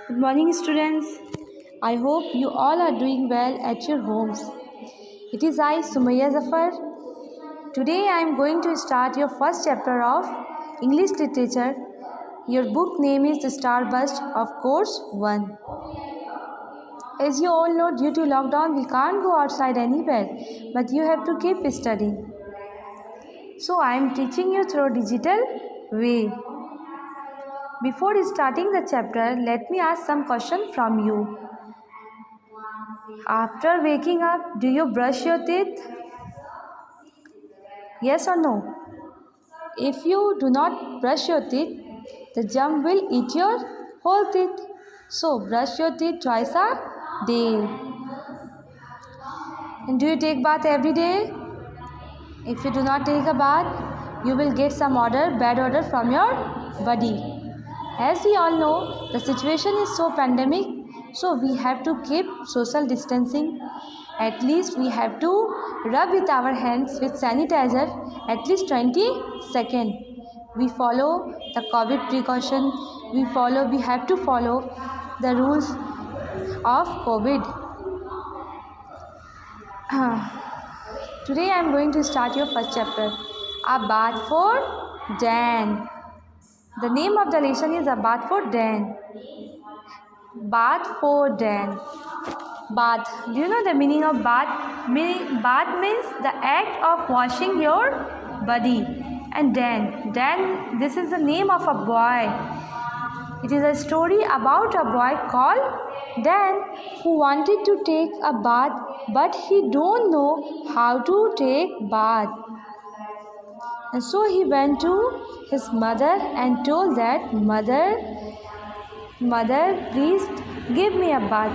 Good morning, students. I hope you all are doing well at your homes. It is I, Sumaya Zafar. Today I am going to start your first chapter of English Literature. Your book name is The Starburst of Course 1. As you all know, due to lockdown, we can't go outside anywhere, but you have to keep studying. So I am teaching you through digital way. Before starting the chapter, let me ask some question from you. After waking up, do you brush your teeth? Yes or no? If you do not brush your teeth, the germ will eat your whole teeth. So brush your teeth twice a day. And do you take bath every day? If you do not take a bath, you will get some bad odor from your body. As we all know, the situation is so pandemic, so we have to keep social distancing. At least we have to rub with our hands with sanitizer at least 20 seconds. We follow the COVID precaution. We have to follow the rules of COVID. Today I am going to start your first chapter. A bath for Dan. The name of the lesson is A Bath for Dan. Bath for Dan. Bath. Do you know the meaning of bath? Bath means the act of washing your body. And Dan, this is the name of a boy. It is a story about a boy called Dan who wanted to take a bath, but he don't know how to take bath. And so he went to his mother and told that, Mother, please give me a bath.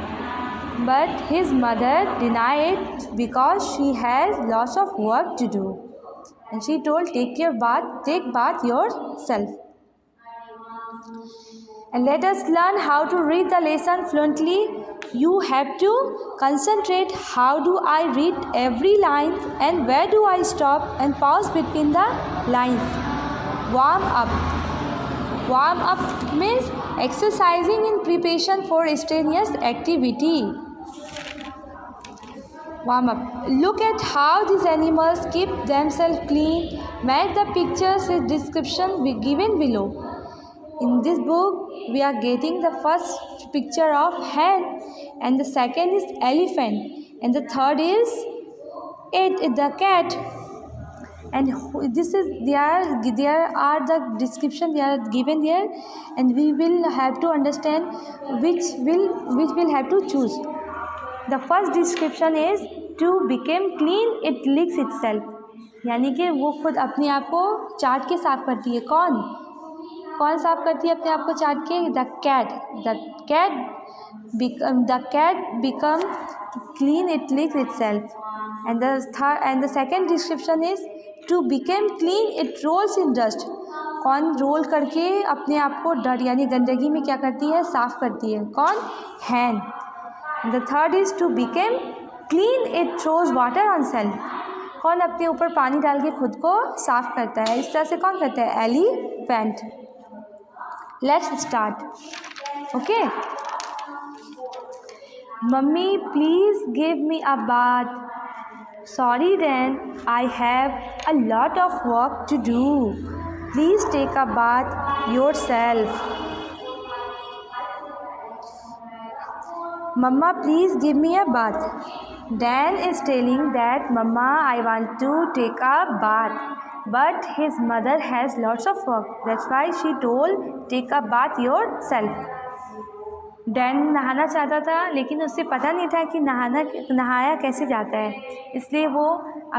But his mother denied it because she has lots of work to do. And she told, take bath yourself. And let us learn how to read the lesson fluently. You have to concentrate. How do I read every line and where do I stop and pause between the lines? Warm up. Warm up means exercising in preparation for strenuous activity. Warm up. Look at how these animals keep themselves clean. Match the pictures with description given below. In this book, we are getting the first picture of hen, and the second is elephant, and the third is the cat. And this is there are the description they are given there, and we will have to understand which will have to choose. The first description is to become clean it licks itself. यानी कि वो खुद अपने आप को चाट के साफ करती है. कौन साफ करती है अपने आप को चाट के? The cat become clean it licks itself. And the second description is to become clean it rolls in dust. कौन रोल करके अपने आप को डर यानी गंदगी में क्या करती है? साफ करती है. कौन? हैन. The third is to become clean it throws water on self. कौन अपने ऊपर पानी डाल के खुद को साफ करता है? इस तरह से कौन करता है? Elephant. Let's start. Okay. Mummy, please give me a bath. Sorry, Dan. I have a lot of work to do. Please take a bath yourself. Mama, please give me a bath. Dan is telling that, Mama, I want to take a bath. But his mother has lots of work. That's why she told, take a bath yourself. Dan नहाना चाहता था, लेकिन उसे पता नहीं था कि नहाया कैसे जाता है. इसलिए वो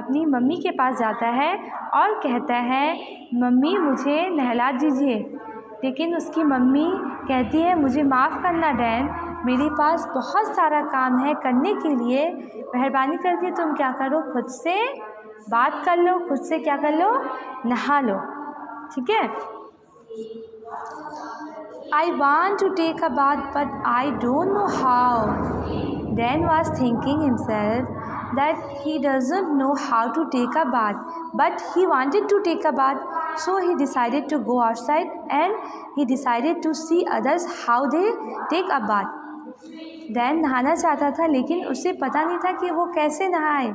अपनी मम्मी के पास जाता है और कहता है, मम्मी मुझे नहला दीजिए. लेकिन उसकी मम्मी कहती है, मुझे माफ़ करना डैन, मेरे पास बहुत सारा काम है करने के लिए. मेहरबानी करके तुम क्या करो, खुद से बात कर लो, खुद से क्या कर लो? नहा लो. ठीक है. I want to take a bath but I don't know how. Dan was thinking himself that he doesn't know how to take a bath, but he wanted to take a bath. So he decided to go outside and he decided to see others how they take a bath. Dan नहाना चाहता था लेकिन उसे पता नहीं था कि वो कैसे नहाए,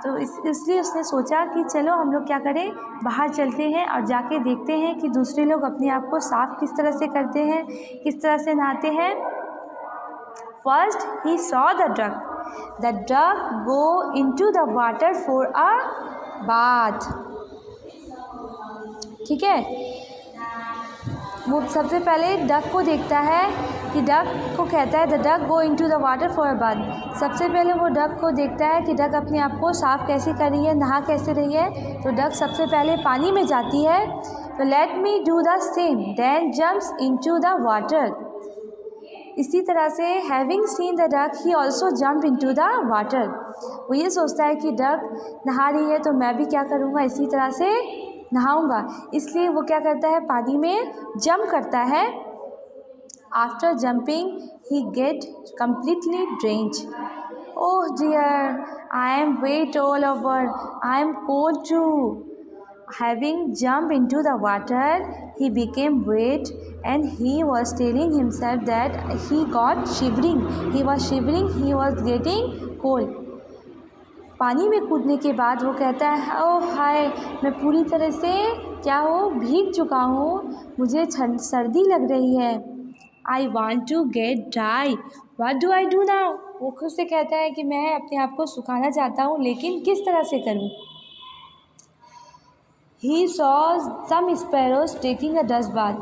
तो इसलिए उसने सोचा कि चलो हम लोग क्या करें, बाहर चलते हैं और जाके देखते हैं कि दूसरे लोग अपने आप को साफ़ किस तरह से करते हैं, किस तरह से नहाते हैं. First he saw the duck. The duck go into the water for a bath. ठीक है, वो सबसे पहले डक को देखता है कि डक को कहता है the duck go into the water for a bath. सबसे पहले वो डक को देखता है कि डक अपने आप को साफ़ कैसे कर रही है, नहा कैसे रही है. तो डक सबसे पहले पानी में जाती है. तो let me do the same, then jumps into the water. इसी तरह से having seen the duck he also jump into the water. वो ये सोचता है कि डक नहा रही है तो मैं भी क्या करूँगा, इसी तरह से नहाऊंगा. इसलिए वो क्या करता है, पानी में जंप करता है. After jumping he get completely drench. Oh dear, I am wet all over, I am cold too. Having jumped into the water, he became wet and he was telling himself that he got shivering. He was shivering, he was getting cold. पानी में कूदने के बाद वो कहता है ओह हाय, मैं पूरी तरह से क्या हो, भीग चुका हूँ, मुझे सर्दी लग रही है. I want to get dry, what do I do now. वो खुद से कहता है कि मैं अपने आप को सुखाना चाहता हूँ, लेकिन किस तरह से करूँ. He saw some sparrows taking a dust bath.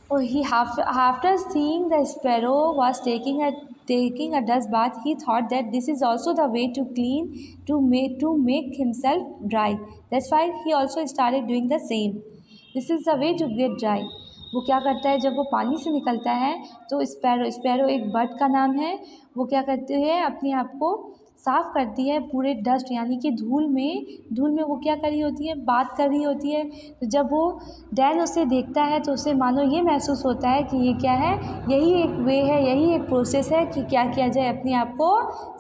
Oh, after seeing the sparrow was taking a dust bath, he thought that this is also the way to clean, to make himself dry. That's why he also started doing the same. This is the way to get dry. वो क्या करता है, जब वो पानी से निकलता है तो स्पैरो एक बर्ड का नाम है. वो क्या करती है, अपने आप को साफ़ करती है पूरे डस्ट यानी कि धूल में वो क्या कर रही होती है, बात कर रही होती है. तो जब वो डैन उसे देखता है तो उसे मानो ये महसूस होता है कि ये क्या है, यही एक वे है, यही एक प्रोसेस है कि क्या किया जाए, अपने आप को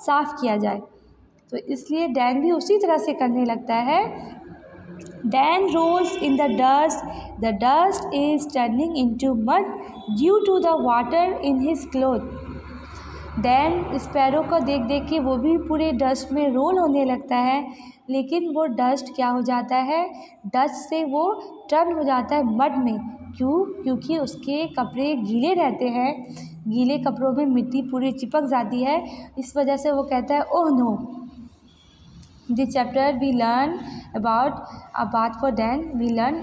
साफ़ किया जाए. तो इसलिए डैन भी उसी तरह से करने लगता है. Dan rolls in the dust. The dust is turning into mud due to the water in his clothes. Dan sparrow को देख देख के वो भी पूरे डस्ट में रोल होने लगता है, लेकिन वो डस्ट क्या हो जाता है, डस्ट से वो टर्न हो जाता है मड में. क्यों? क्योंकि उसके कपड़े गीले रहते हैं, गीले कपड़ों में मिट्टी पूरी चिपक जाती है. इस वजह से वो कहता है oh no. This chapter we learn about a bath for Dan. We learn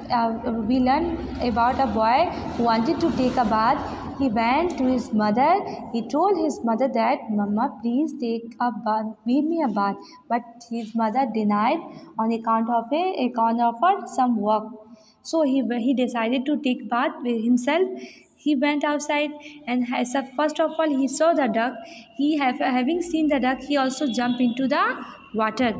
about a boy who wanted to take a bath. He went to his mother. He told his mother that Mama, please take a bath, give me a bath. But his mother denied on account of some work. So he decided to take bath with himself. He went outside and first of all he saw the duck. Having seen the duck, he also jumped into the water.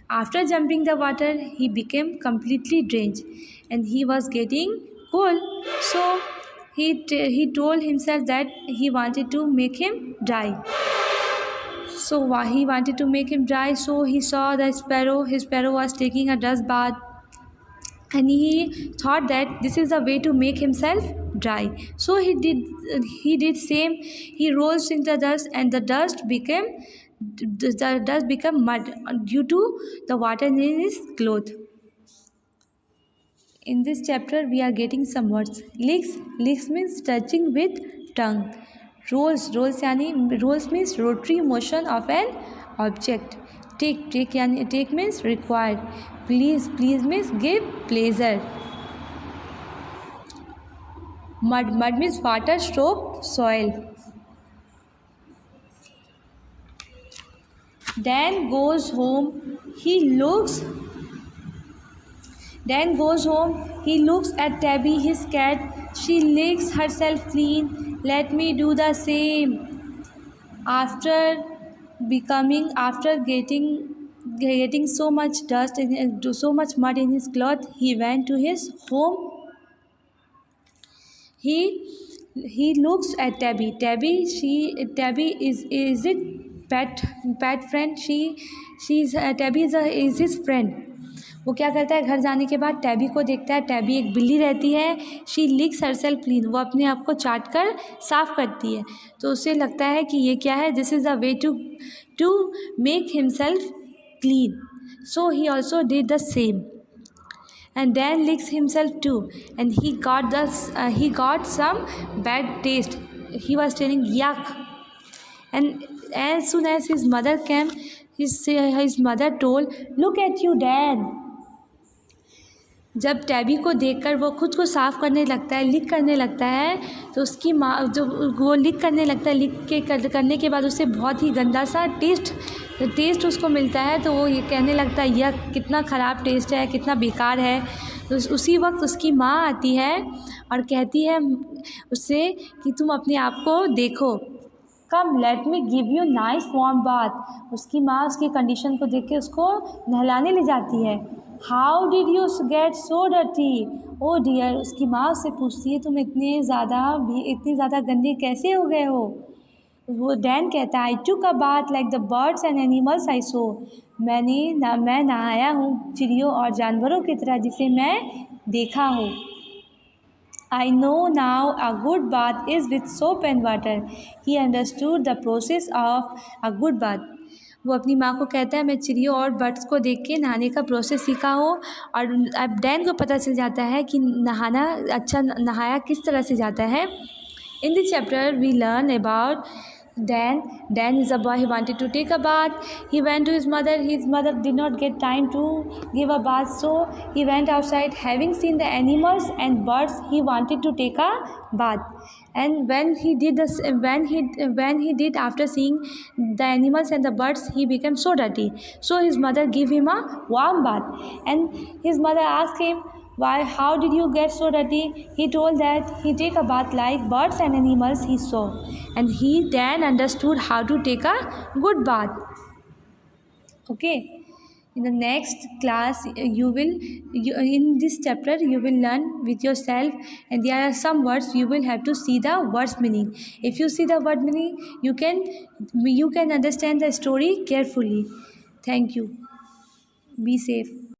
After jumping the water, he became completely drenched and he was getting cold. So he told himself that he wanted to make him dry. So he wanted to make him dry. So he saw the sparrow. His sparrow was taking a dust bath, and he thought that this is a way to make himself dry. So he did same. He rolls in the dust, and the dust became mud due to the water in his cloth. In this chapter we are getting some words. Licks means touching with tongue. Rolls means rotary motion of an object. Take means required. Please means give pleasure. Mud means water stroke soil. Dan goes home. He looks at Tabby, his cat. She licks herself clean. Let me do the same. After getting so much dust and so much mud in his cloth, he went to his home. He looks at Tabby. Tabby is it pet friend. Tabby is his friend. वो क्या करता है, घर जाने के बाद tabby को देखता है। टैबी एक बिल्ली रहती है। शी लिक्स हरसेल्फ क्लीन, वो अपने आप को चाट कर साफ़ करती है। तो उसे लगता है कि ये क्या है, this is the way to make himself clean, so he also did the same and Dan licks himself too, and he got some bad taste. He was telling yuck, and as soon as his mother came, his mother told, look at you Dan. जब tabby को देखकर वो खुद को साफ़ करने लगता है, लिक करने लगता है, तो उसकी माँ जब वो लिक करने लगता है, लिक के करने के बाद उसे बहुत ही गंदा सा टेस्ट उसको मिलता है। तो वो ये कहने लगता है यह कितना ख़राब टेस्ट है, कितना बेकार है। तो उसी वक्त उसकी माँ आती है और कहती है उससे कि तुम अपने आप को देखो, come let me give you nice warm bath. उसकी माँ उसकी कंडीशन को देख के उसको नहलाने ले जाती है। How did you get so dirty, oh dear. उसकी माँ उससे पूछती है तुम इतने ज़्यादा गंदे कैसे हो गए हो। वो डैन कहता है I took a bath like the birds and animals I saw. मैं नहाया हूँ चिड़ियों और जानवरों की तरह जिसे मैं देखा हूँ। I know now a good bath is with soap and water. He understood the process of a good bath. वो अपनी माँ को कहता है मैं चिड़ियों और बर्ड्स को देख के नहाने का प्रोसेस सीखा हो। और अब डैन को पता चल जाता है कि नहाया किस तरह से जाता है। In this chapter we learn about Dan. Dan is a boy. He wanted to take a bath. He went to his mother. His mother did not get time to give a bath, so he went outside. Having seen the animals and birds, he wanted to take a bath. And when he did after seeing the animals and the birds, he became so dirty. So his mother gave him a warm bath. And his mother asked him, why, how did you get so dirty? He told that he take a bath like birds and animals he saw, and he then understood how to take a good bath. Okay, in the next class in this chapter you will learn with yourself, and there are some words you will have to see the words meaning. If you see the word meaning, you can understand the story carefully. Thank you. Be safe.